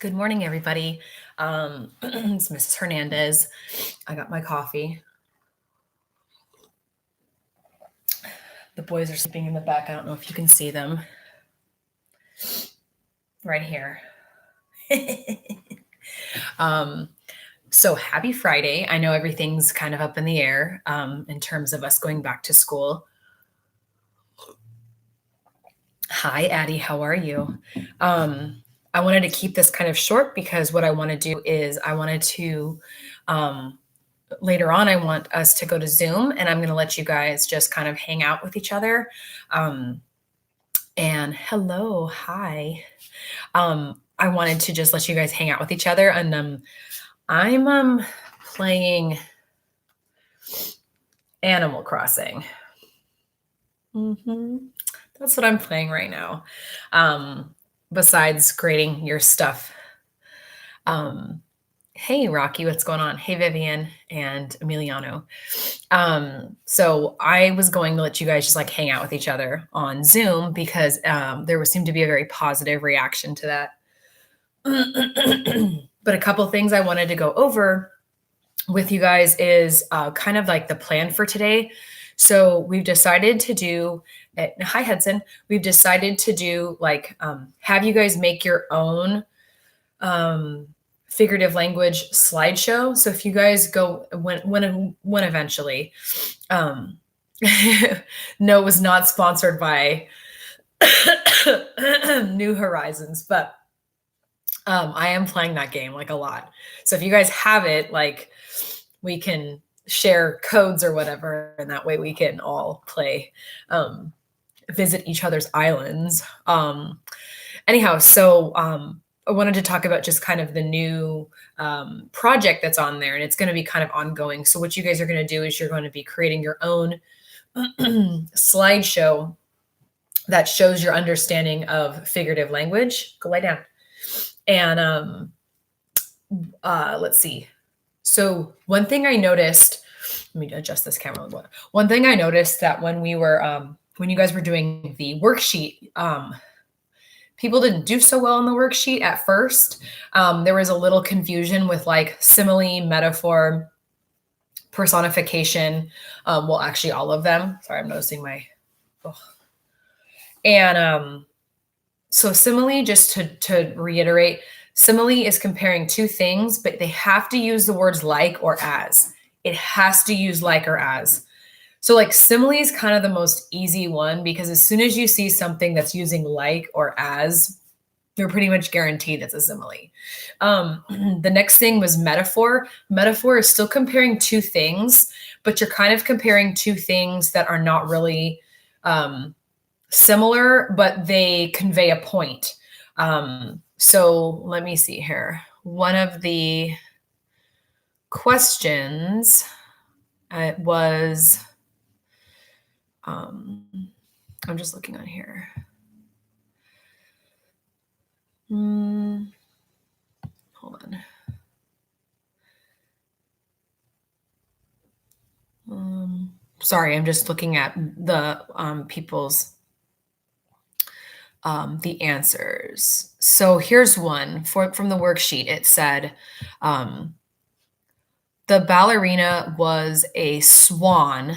Good morning, everybody. It's Mrs. Hernandez. I got my coffee. The boys are sleeping in the back. I don't know if you can see them. Right here. um, so happy Friday. I know everything's kind of up in the air in terms of us going back to school. Hi, Addie. How are you? I wanted to keep this kind of short because what I want to do is I wanted to later on, I want us to go to Zoom and I'm going to let you guys just kind of hang out with each other. And hello, hi. I wanted to just let you guys hang out with each other. And I'm playing Animal Crossing. That's what I'm playing right now. Besides grading your stuff. Hey, Rocky, what's going on? Hey, Vivian and Emiliano. So I was going to let you guys just like hang out with each other on Zoom because there seemed to be a very positive reaction to that. But a couple things I wanted to go over with you guys is kind of like the plan for today. So we've decided to do, hi Hudson, we've decided to do like, have you guys make your own figurative language slideshow. So if you guys go when eventually, no, it was not sponsored by New Horizons, but I am playing that game like a lot. So if you guys have it, like we can share codes or whatever, and that way we can all play, visit each other's islands. Anyhow, so I wanted to talk about just kind of the new project that's on there, and it's going to be kind of ongoing. So what you guys are going to do is you're going to be creating your own slideshow that shows your understanding of figurative language. Go lie down. And let's see. So one thing I noticed, let me adjust this camera. One thing I noticed that when we were, when you guys were doing the worksheet, people didn't do so well on the worksheet at first. There was a little confusion with like simile, metaphor, personification. Well, actually all of them. Sorry, I'm noticing my, And so simile, just to reiterate, simile is comparing two things, but they have to use the words like or as. It has to use like or as. So like simile is kind of the most easy one because as soon as you see something that's using like or as, you're pretty much guaranteed it's a simile. The next thing was metaphor. Metaphor is still comparing two things, but you're kind of comparing two things that are not really similar, but they convey a point. So let me see here. One of the questions was, I'm just looking on here. Hold on. Sorry, I'm just looking at the people's the answers. So here's one from the worksheet. It said, the ballerina was a swan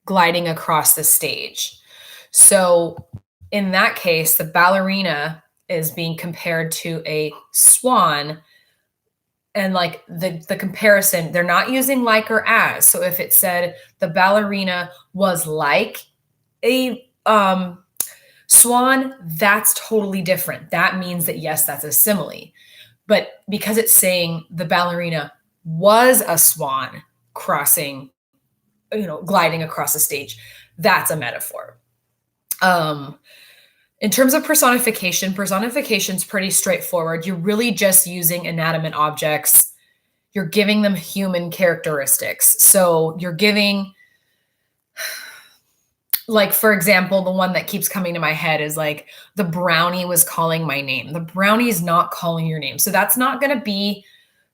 gliding across the stage. So in that case, the ballerina is being compared to a swan. And like the comparison, they're not using like or as. So if it said the ballerina was like a swan, that's totally different. That means that, yes, that's a simile. But because it's saying the ballerina was a swan crossing, gliding across the stage, that's a metaphor. In terms of personification is pretty straightforward. You're really just using inanimate objects. You're giving them human characteristics. So you're giving, like, for example, the one that keeps coming to my head is like, the brownie was calling my name. The brownie is not calling your name. So that's not going to be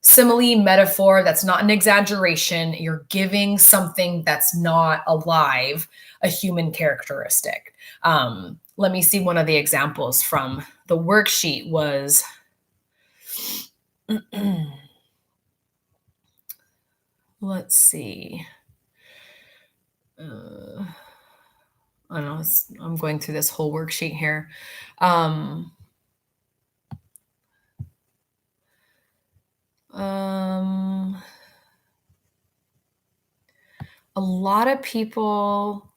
simile, metaphor. That's not an exaggeration. You're giving something that's not alive a human characteristic. Let me see, one of the examples from the worksheet was, Let's see. I don't know. I'm going through this whole worksheet here. A lot of people,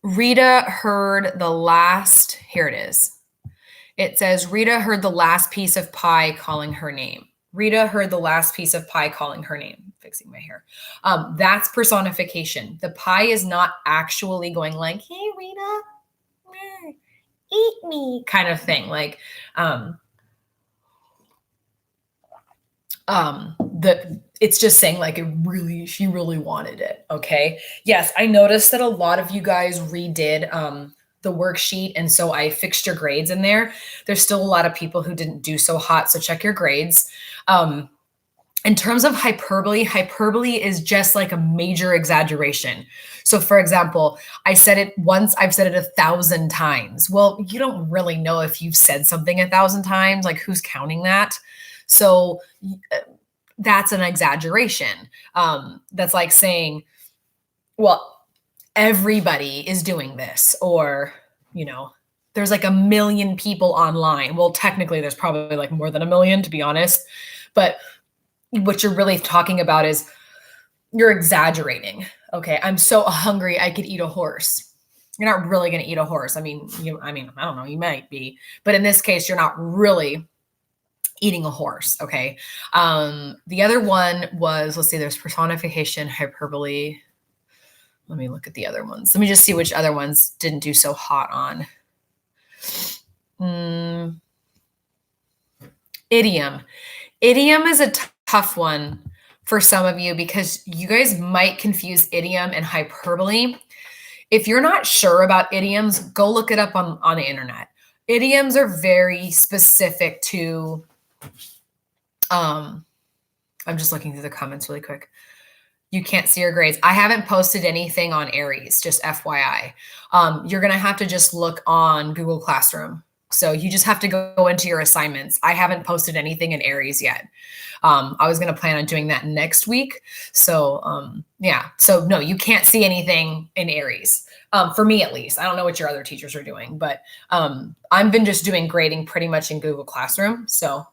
Rita heard the last, here it is. It says, Rita heard the last piece of pie calling her name. Rita heard the last piece of pie calling her name. Fixing my hair. That's personification. The pie is not actually going like, hey, Rita, eat me kind of thing. Like, it's just saying like she really wanted it. Okay. Yes. I noticed that a lot of you guys redid, the worksheet. And so I fixed your grades in there. There's still a lot of people who didn't do so hot. So check your grades. In terms of hyperbole, hyperbole is just like a major exaggeration. So for example, I said it once, I've said it 1,000 times. Well, you don't really know if you've said something 1,000 times, like who's counting that? So that's an exaggeration. That's like saying, well, everybody is doing this, or, there's like 1 million people online. Well, technically there's probably like more than 1 million, to be honest. But what you're really talking about is you're exaggerating. Okay. I'm so hungry, I could eat a horse. You're not really going to eat a horse. I mean, I don't know, you might be, but in this case, you're not really eating a horse. Okay. The other one was, let's see, there's personification, hyperbole. Let me look at the other ones. Let me just see which other ones didn't do so hot on. Idiom. Idiom is a tough one for some of you because you guys might confuse idiom and hyperbole. If you're not sure about idioms, go look it up on the internet. Idioms are very specific to, I'm just looking through the comments really quick. You can't see your grades. I haven't posted anything on Aries, just FYI. You're going to have to just look on Google Classroom. So you just have to go into your assignments. I haven't posted anything in Aries yet. I was going to plan on doing that next week. So yeah. So no, you can't see anything in Aries. For me, at least. I don't know what your other teachers are doing, but I've been just doing grading pretty much in Google Classroom. So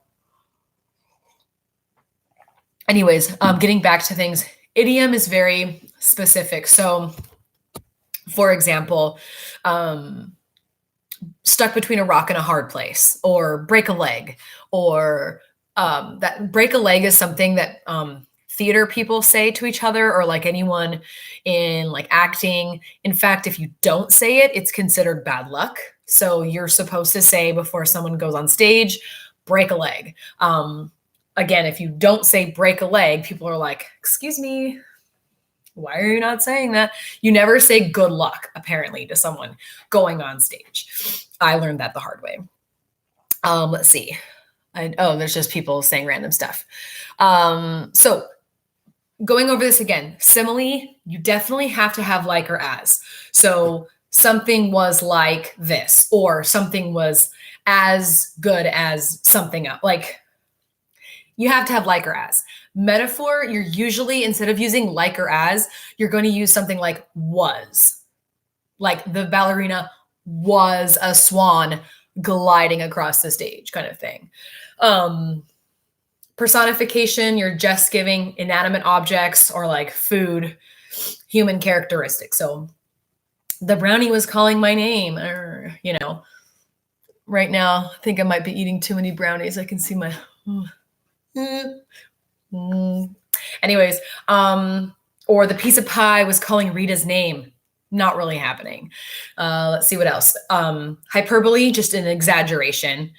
anyways, getting back to things, idiom is very specific. So for example, stuck between a rock and a hard place, or break a leg, or that break a leg is something that theater people say to each other, or like anyone in like acting. In fact, if you don't say it, it's considered bad luck. So you're supposed to say before someone goes on stage, break a leg. Again, if you don't say break a leg, people are like, excuse me, why are you not saying that? You never say good luck, apparently, to someone going on stage. I learned that the hard way. Let's see. There's just people saying random stuff. So going over this again, simile, you definitely have to have like or as. So something was like this, or something was as good as something else. Like, you have to have like or as. Metaphor, you're usually, instead of using like or as, you're going to use something like was. Like the ballerina was a swan gliding across the stage, kind of thing. Personification, you're just giving inanimate objects or like food, human characteristics. So the brownie was calling my name, or, right now, I think I might be eating too many brownies. I can see my... Anyways, or the piece of pie was calling Rita's name. Not really happening. Let's see what else. Hyperbole, just an exaggeration.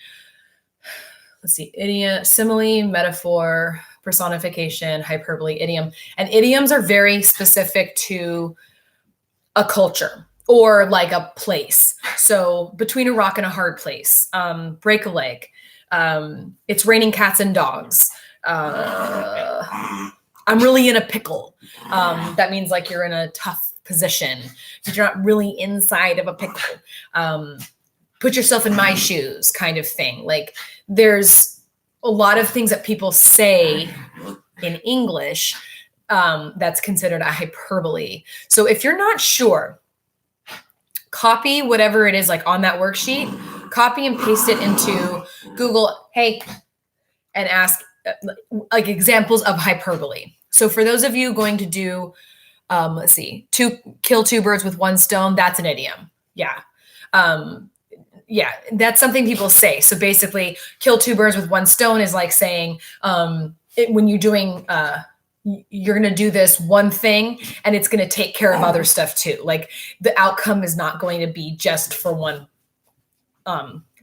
Let's see, idiom, simile, metaphor, personification, hyperbole, idiom. And idioms are very specific to a culture or like a place. So between a rock and a hard place, break a leg. It's raining cats and dogs. I'm really in a pickle. That means like you're in a tough position. You're not really inside of a pickle. Put yourself in my shoes kind of thing. Like there's a lot of things that people say in English, that's considered a hyperbole. So if you're not sure, copy whatever it is like on that worksheet, copy and paste it into Google, hey, and ask like examples of hyperbole. So for those of you going to do, let's see, kill two birds with one stone, that's an idiom. Yeah. Yeah, that's something people say. So basically, kill two birds with one stone is like saying when you're doing, you're going to do this one thing and it's going to take care of other stuff too. Like the outcome is not going to be just for one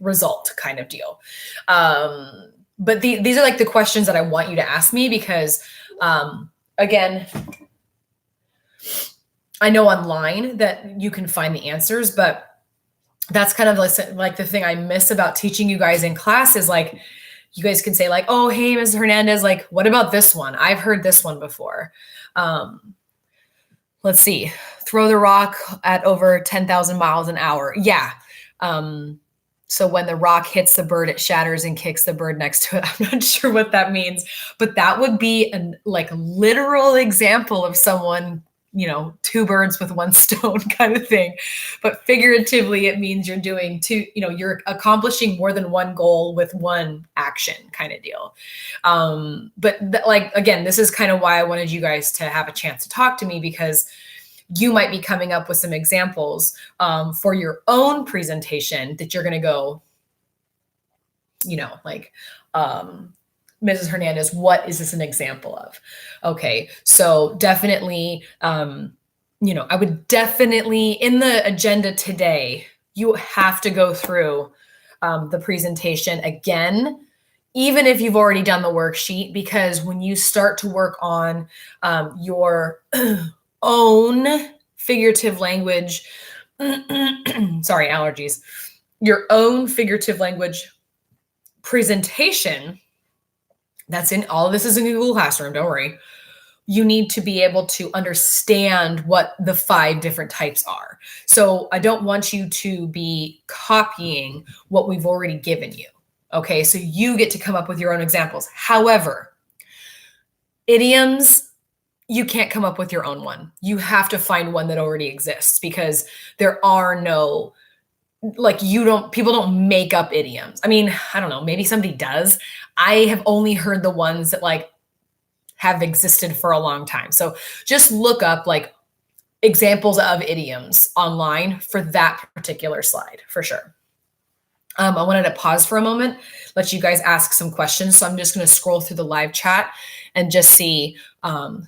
result kind of deal. But these are like the questions that I want you to ask me because, again, I know online that you can find the answers, but that's kind of like the thing I miss about teaching you guys in class is like, you guys can say like, oh, hey, Ms. Hernandez, like, what about this one? I've heard this one before. Let's see, throw the rock at over 10,000 miles an hour. Yeah. So when the rock hits the bird, it shatters and kicks the bird next to it. I'm not sure what that means, but that would be an like literal example of someone, two birds with one stone kind of thing. But figuratively, it means you're doing you're accomplishing more than one goal with one action kind of deal. Again, this is kind of why I wanted you guys to have a chance to talk to me, because you might be coming up with some examples for your own presentation that you're going to go, Mrs. Hernandez, what is this an example of? Okay, so definitely, I would definitely, in the agenda today, you have to go through the presentation again, even if you've already done the worksheet, because when you start to work on your own figurative language, sorry, allergies, your own figurative language presentation, that's in all of this is in Google Classroom, don't worry. You need to be able to understand what the 5 different types are. So I don't want you to be copying what we've already given you. Okay, so you get to come up with your own examples. However, idioms, you can't come up with your own one. You have to find one that already exists, because there are no, people don't make up idioms. I mean, I don't know, maybe somebody does. I have only heard the ones that have existed for a long time. So just look up examples of idioms online for that particular slide for sure. I wanted to pause for a moment, let you guys ask some questions. So I'm just going to scroll through the live chat and just see. I'm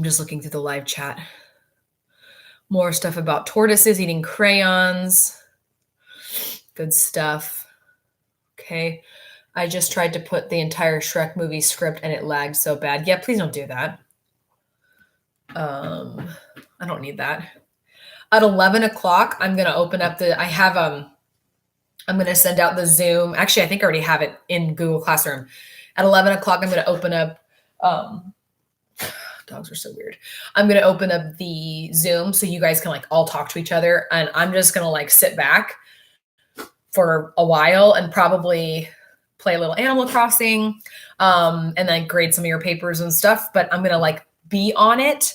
just looking through the live chat. More stuff about tortoises eating crayons. Good stuff. Okay. I just tried to put the entire Shrek movie script and it lagged so bad. Yeah, please don't do that. I don't need that. At 11 o'clock, I'm going to open up I'm going to send out the Zoom. Actually, I think I already have it in Google Classroom. At 11 o'clock, I'm going to open up, dogs are so weird. I'm going to open up the Zoom so you guys can all talk to each other. And I'm just going to sit back for a while and probably play a little Animal Crossing, and then grade some of your papers and stuff. But I'm going to be on it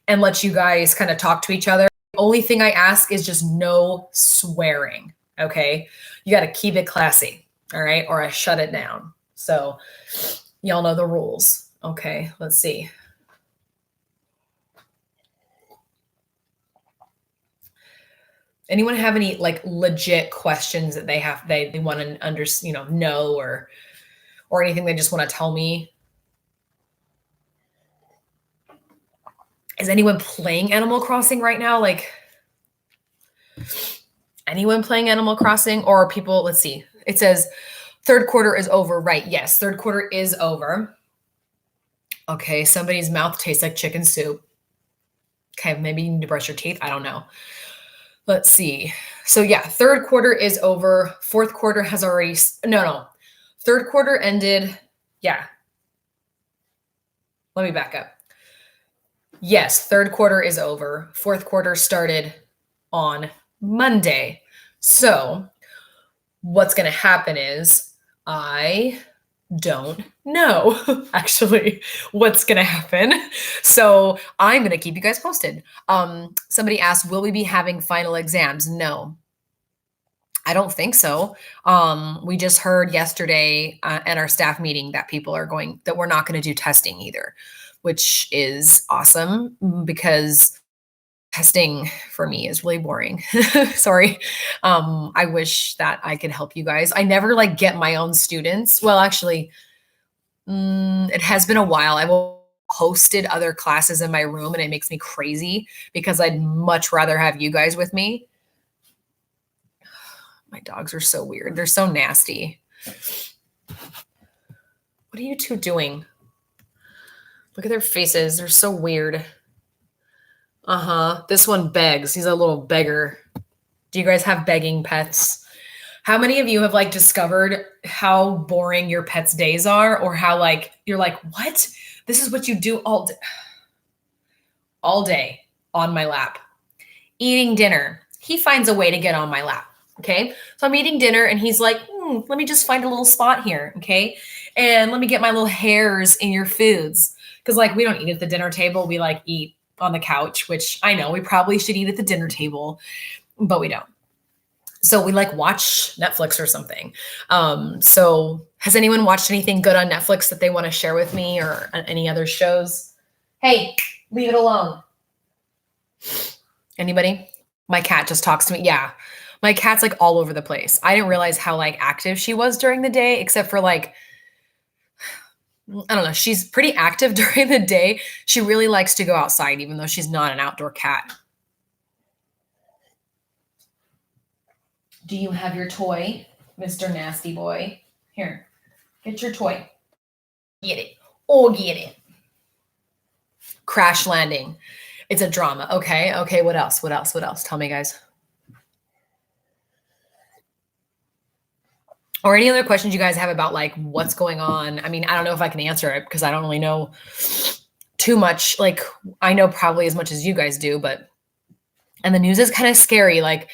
and let you guys kind of talk to each other. The only thing I ask is just no swearing. Okay. You got to keep it classy. All right. Or I shut it down. So y'all know the rules. Okay. Let's see. Anyone have any legit questions that they want to know or anything they just want to tell me? Is anyone playing Animal Crossing right now? Anyone playing Animal Crossing, or people, let's see. It says third quarter is over, right? Yes, third quarter is over. Okay, somebody's mouth tastes like chicken soup. Okay, maybe you need to brush your teeth. I don't know. Let's see. So yeah, third quarter is over. Fourth quarter has already, no. Third quarter ended. Yeah. Let me back up. Yes, third quarter is over. Fourth quarter started on Monday. So what's going to happen is I don't know actually what's going to happen. So I'm going to keep you guys posted. Somebody asked, will we be having final exams? No, I don't think so. We just heard yesterday at our staff meeting that that we're not going to do testing either, which is awesome because testing for me is really boring. Sorry. I wish that I could help you guys. I never like get my own students. Well, actually, it has been a while. I've hosted other classes in my room and it makes me crazy because I'd much rather have you guys with me. My dogs are so weird. They're so nasty. What are you two doing? Look at their faces. They're so weird. This one begs. He's a little beggar. Do you guys have begging pets? How many of you have like discovered how boring your pet's days are, or how like you're like, what? This is what you do all day on my lap. Eating dinner. He finds a way to get on my lap. Okay. So I'm eating dinner and he's like, let me just find a little spot here. Okay. And let me get my little hairs in your foods. Cause like we don't eat at the dinner table. We like eat on the couch, which I know we probably should eat at the dinner table, but we don't. So we like watch Netflix or something. So has anyone watched anything good on Netflix that they want to share with me, or any other shows? Hey, leave it alone. Anybody? My cat just talks to me. Yeah. My cat's like all over the place. I didn't realize how like active she was during the day, except for like, I don't know. She's pretty active during the day. She really likes to go outside, even though she's not an outdoor cat. Do you have your toy, Mr. Nasty Boy? Here, get your toy. Get it. Oh, get it. Crash landing. It's a drama. Okay. Okay. What else? What else? What else? Tell me, guys. Or any other questions you guys have about like what's going on. I mean, I don't know if I can answer it because I don't really know too much. Like I know probably as much as you guys do, and the news is kind of scary. Like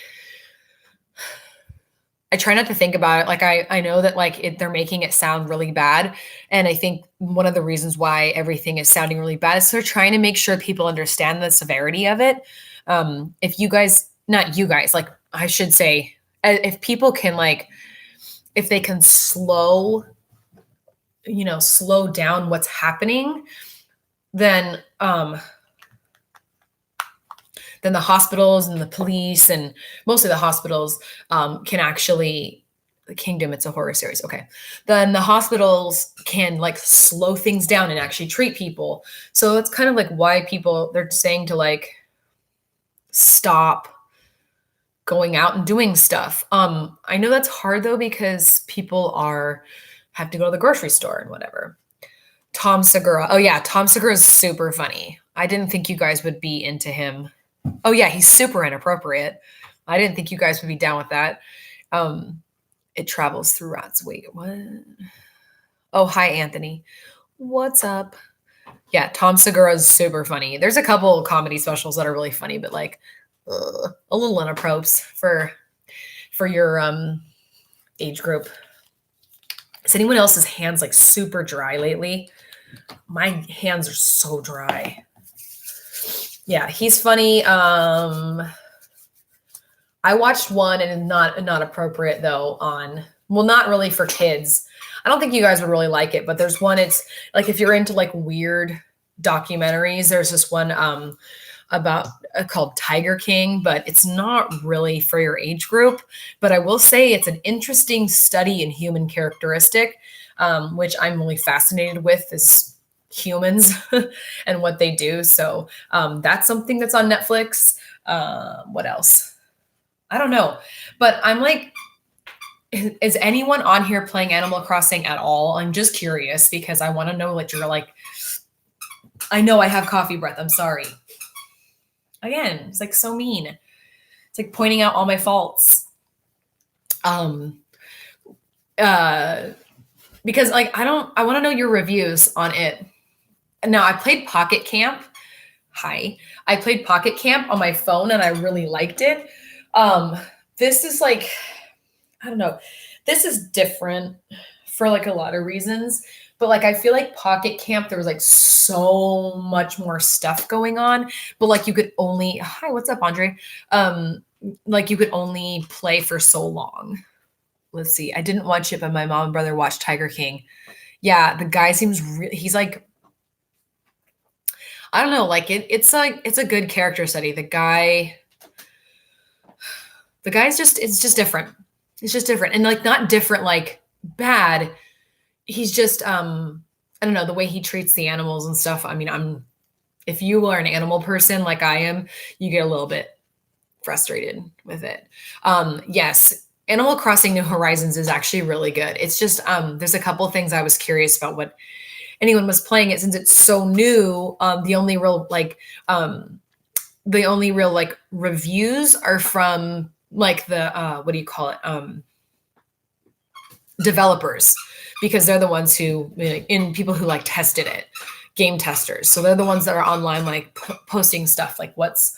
I try not to think about it. Like I know that like they're making it sound really bad. And I think one of the reasons why everything is sounding really bad is they're trying to make sure people understand the severity of it. If you guys, not you guys, like I should say, if people can like, if they can slow down what's happening, then the hospitals and the police, and mostly the hospitals, can actually, the Kingdom, it's a horror series. Okay. Then the hospitals can like slow things down and actually treat people. So it's kind of like why they're saying to like stop going out and doing stuff. I know that's hard though, because people have to go to the grocery store and whatever. Tom Segura. Oh yeah. Tom Segura is super funny. I didn't think you guys would be into him. Oh yeah. He's super inappropriate. I didn't think you guys would be down with that. It travels through rats. Wait, what? Oh, hi, Anthony. What's up? Yeah. Tom Segura is super funny. There's a couple comedy specials that are really funny, but like, a little inappropriate for your age group. Is anyone else's hands like super dry lately? My hands are so dry. Yeah, he's funny. I watched one, and not appropriate though, not really for kids. I don't think you guys would really like it, but there's one, it's like if you're into like weird documentaries, there's this one about called Tiger King, but it's not really for your age group. But I will say it's an interesting study in human characteristic, which I'm really fascinated with, is humans and what they do. So that's something that's on Netflix. What else? I don't know. But I'm like, is anyone on here playing Animal Crossing at all? I'm just curious because I want to know what you're like. I know I have coffee breath. I'm sorry. Again, it's like so mean. It's like pointing out all my faults. Because like I want to know your reviews on it. Now I played Pocket Camp. Hi. I played Pocket Camp on my phone and I really liked it. this is like, I don't know. This is different for like a lot of reasons. But like I feel like Pocket Camp, there was like so much more stuff going on. But like you could only hi, what's up, Andre? Like you could only play for so long. Let's see. I didn't watch it, but my mom and brother watched Tiger King. Yeah, the guy seems he's like, I don't know, like it's like it's a good character study. The guy's just it's just different. It's just different. And like not different like bad. He's just I don't know, the way he treats the animals and stuff. I mean, if you are an animal person like I am, you get a little bit frustrated with it. Yes, Animal Crossing New Horizons is actually really good. It's just there's a couple things I was curious about what anyone was playing it since it's so new. The only real like reviews are from like the what do you call it? Developers, because they're the ones who in people who like tested it, game testers. So they're the ones that are online like posting stuff like what's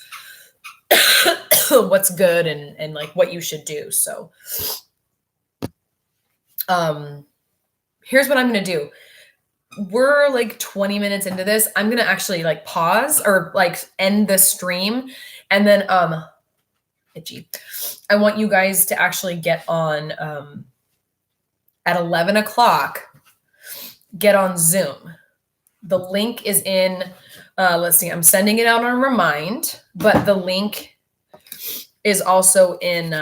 what's good and like what you should do. So here's what I'm gonna do. We're like 20 minutes into this. I'm gonna actually like pause or like end the stream, and then itchy. I want you guys to actually get on at 11 o'clock. Get on Zoom. The link is in. Let's see. I'm sending it out on Remind, but the link is also in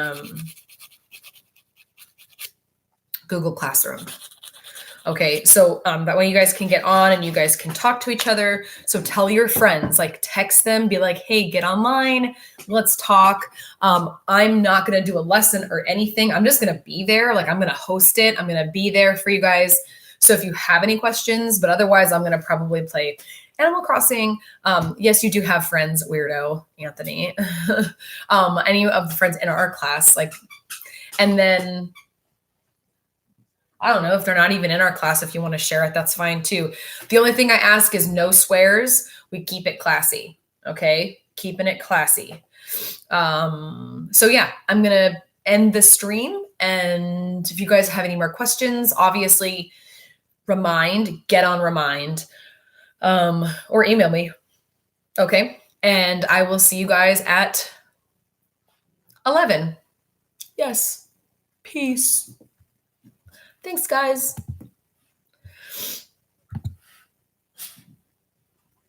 Google Classroom. Okay, so that way you guys can get on and you guys can talk to each other. So tell your friends, like text them, be like, hey, get online, let's talk. I'm not gonna do a lesson or anything. I'm just gonna be there. Like I'm gonna host it. I'm gonna be there for you guys. So if you have any questions, but otherwise I'm gonna probably play Animal Crossing. Yes, you do have friends, weirdo, Anthony. Any of the friends in our class, like, and then I don't know if they're not even in our class. If you want to share it, that's fine too. The only thing I ask is no swears. We keep it classy. Okay. Keeping it classy. So yeah, I'm going to end the stream. And if you guys have any more questions, obviously get on Remind, or email me. Okay. And I will see you guys at 11. Yes. Peace. Thanks, guys.